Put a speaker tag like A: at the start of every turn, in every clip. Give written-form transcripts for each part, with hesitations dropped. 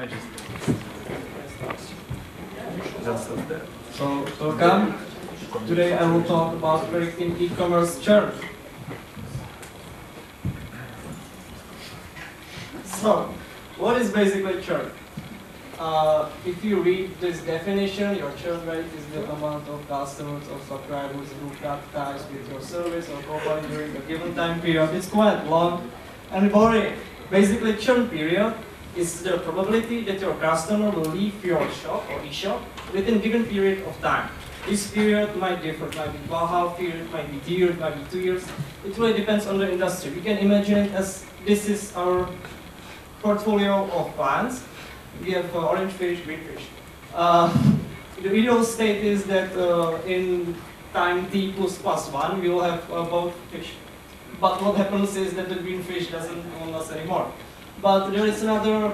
A: I just stop there.
B: So, welcome. Today I will talk about predicting e-commerce churn. So, what is basically churn? If you read this definition, your churn rate is the amount of customers or subscribers who cut ties with your service or company during a given time period. It's quite long and boring. Basically, churn period is the probability that your customer will leave your shop or e-shop within a given period of time. This period might differ, it might be 1/2 year, it might be a year, it might be 2 years. It really depends on the industry. We can imagine it as this is our portfolio of plants. We have orange fish, green fish. The ideal state is that in time t plus 1, we will have both fish. But what happens is that the green fish doesn't own us anymore. But there is another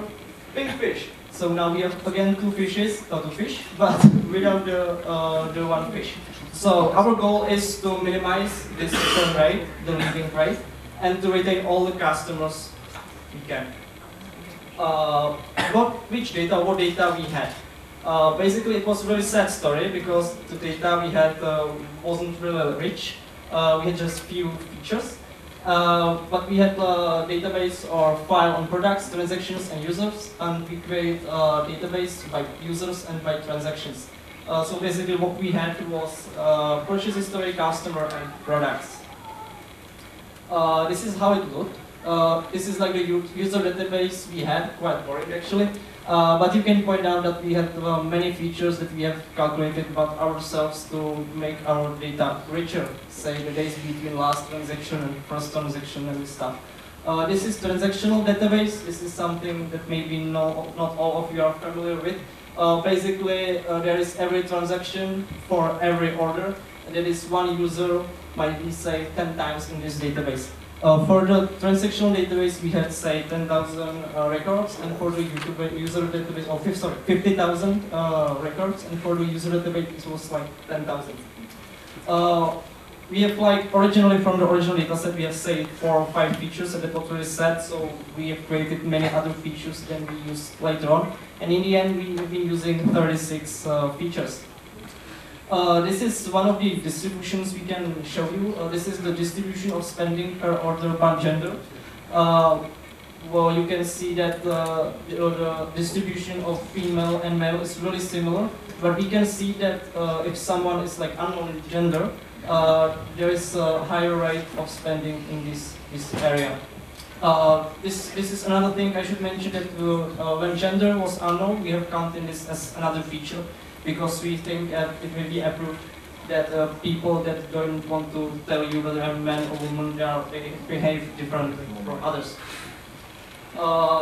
B: pink fish. So now we have again two fish, but without the one fish. So our goal is to minimize this churn rate, the leaving rate, and to retain all the customers we can. What data we had? Basically, it was a really sad story because the data we had wasn't really rich. We had just few features. But we had a database or file on products, transactions, and users, and we create a database by users and by transactions. So basically what we had was purchase history, customer, and products. This is how it looked. This is like the user database we had, quite boring actually. But you can point out that we had many features that we have calculated about ourselves to make our data richer, say the days between last transaction and first transaction and stuff. This is transactional database. This is something that maybe not all of you are familiar with. Basically, there is every transaction for every order, and there is one user might be, say, 10 times in this database. For the transactional database, we had, say, 10,000 records, and for the user database, 50,000 records, and for the user database, it was like 10,000. We have, like, originally from the original dataset, we have, say, 4 or 5 features at the totally set, so we have created many other features than we used later on, and in the end, we have been using 36 features. This is one of the distributions we can show you. This is the distribution of spending per order by gender. Well, you can see that the distribution of female and male is really similar, but we can see that if someone is like unknown gender, there is a higher rate of spending in this area. This is another thing I should mention, that when gender was unknown, we have counted this as another feature, because we think that it will be approved that people that don't want to tell you whether I'm a man or woman, they behave differently from others.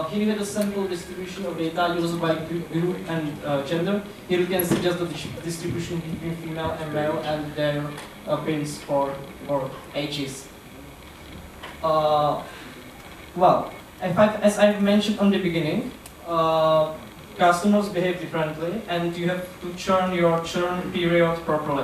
B: Here you have a sample distribution of data used by group and gender. Here you can see just the distribution between female and male and their pins or ages. Well, as I've mentioned on the beginning, customers behave differently, and you have to churn your churn period properly.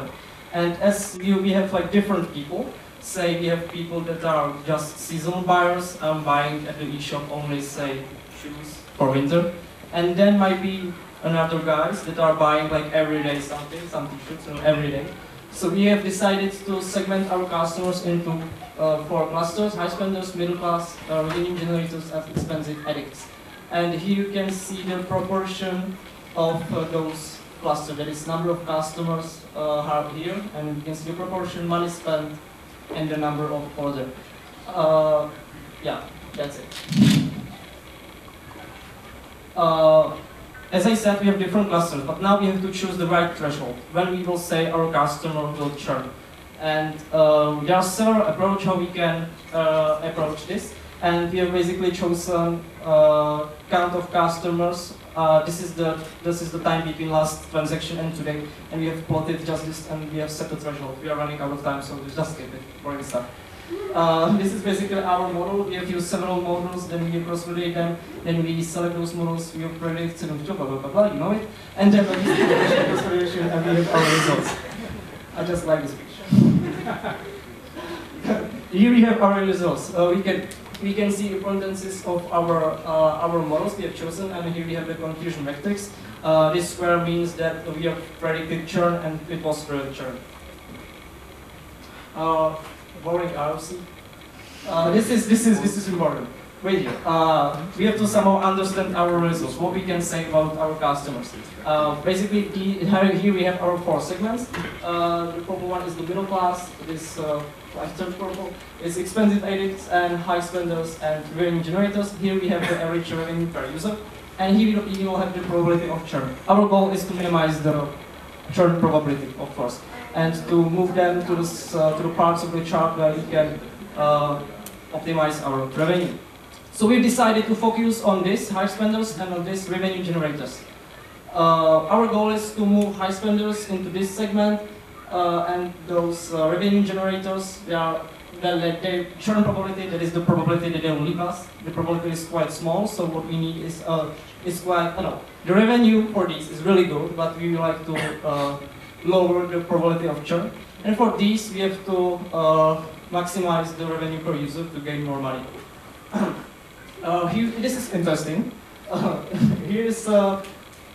B: And as we have like different people, say we have people that are just seasonal buyers, buying at the e-shop only, say, shoes for winter, and then might be another guys that are buying like every day something, some t-shirts every day. So we have decided to segment our customers into 4 clusters: high spenders, middle class, revenue generators, and expensive addicts. And here you can see the proportion of those clusters. That is number of customers are here, and you can see the proportion money spent and the number of order. Yeah, that's it. As I said, we have different clusters, but now we have to choose the right threshold when we will say our customer will churn. And there are several approaches how we can approach this. And we have basically chosen count of customers. This is the time between last transaction and today, and we have plotted just this, and we have set the threshold. We are running out of time, so just skip it. Boring stuff. This is basically our model. We have used several models, then we cross-validate them, then we select those models. We have predicted blah blah blah blah, you know it, and then we cross-validation, and we have our results. I just like this picture. Here we have our results. We can we can see abundances of our models we have chosen, and here we have the confusion matrix. This square means that we have predicted churn and it was real churn. Boring ROC. This is important. Wait here. We have to somehow understand our results, what we can say about our customers. Basically, here we have our 4 segments. The purple one is the middle class. This third purple is expensive addicts and high spenders and revenue generators. Here we have the average revenue per user, and here we will have the probability of churn. Our goal is to minimize the churn probability, of course, and to move them to the parts of the chart where we can optimize our revenue. So we decided to focus on these high spenders and on these revenue generators. Our goal is to move high spenders into this segment, and those revenue generators, their churn probability, that is the probability that they will leave us. The probability is quite small, so what we need is quite, the revenue for this is really good, but we would like to lower the probability of churn. And for this, we have to maximize the revenue per user to gain more money. This is interesting. Here is, of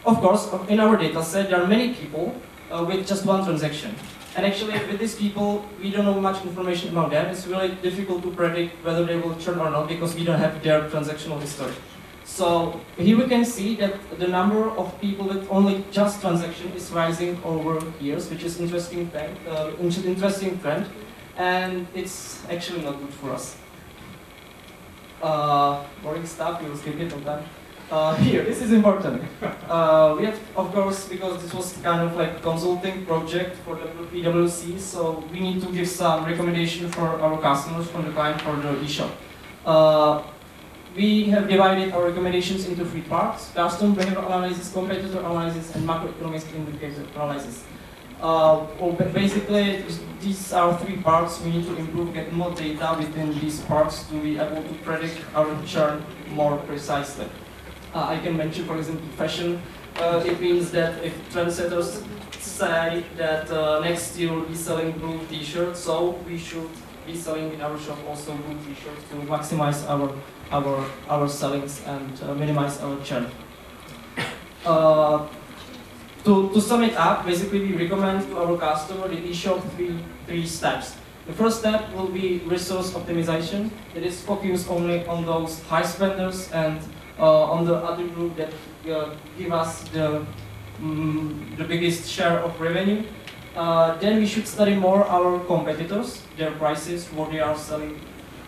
B: course, in our data set, there are many people with just one transaction. And actually, with these people, we don't know much information about them. It's really difficult to predict whether they will churn or not because we don't have their transactional history. So here we can see that the number of people with only just transaction is rising over years, which is interesting trend, and it's actually not good for us. Boring stuff, we will skip it on time. Here, this is important. We have, of course, because this was kind of like a consulting project for the PwC, so we need to give some recommendation for our customers from the client for the eShop. We have divided our recommendations into 3 parts: custom behavioral analysis, competitor analysis, and macroeconomic indicator analysis. Basically, these are 3 parts. We need to improve, get more data within these parts to be able to predict our churn more precisely. I can mention, for example, fashion. It means that if trendsetters say that next year we'll be selling blue t-shirts, so we should be selling in our shop also blue t-shirts to maximize our sellings and minimize our churn. To sum it up, basically we recommend to our customer the eShop three steps. The first step will be resource optimization. It is focused only on those high spenders and on the other group that give us the biggest share of revenue. Then we should study more our competitors, their prices, what they are selling,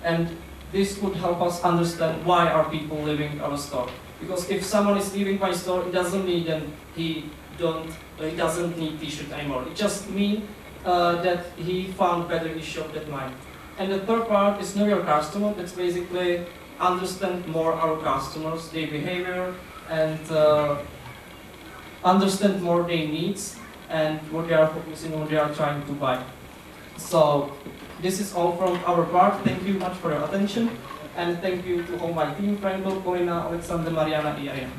B: and this would help us understand why are people leaving our store. Because if someone is leaving my store, it doesn't mean that he doesn't need t-shirt anymore. It just means that he found better eShop than mine. And the third part is know your customer. That's basically understand more our customers, their behavior, and understand more their needs and what they are focusing on, what they are trying to buy. So this is all from our part. Thank you much for your attention, and thank you to all my team, Franco, Corina, Alexander, Mariana, and Ariane.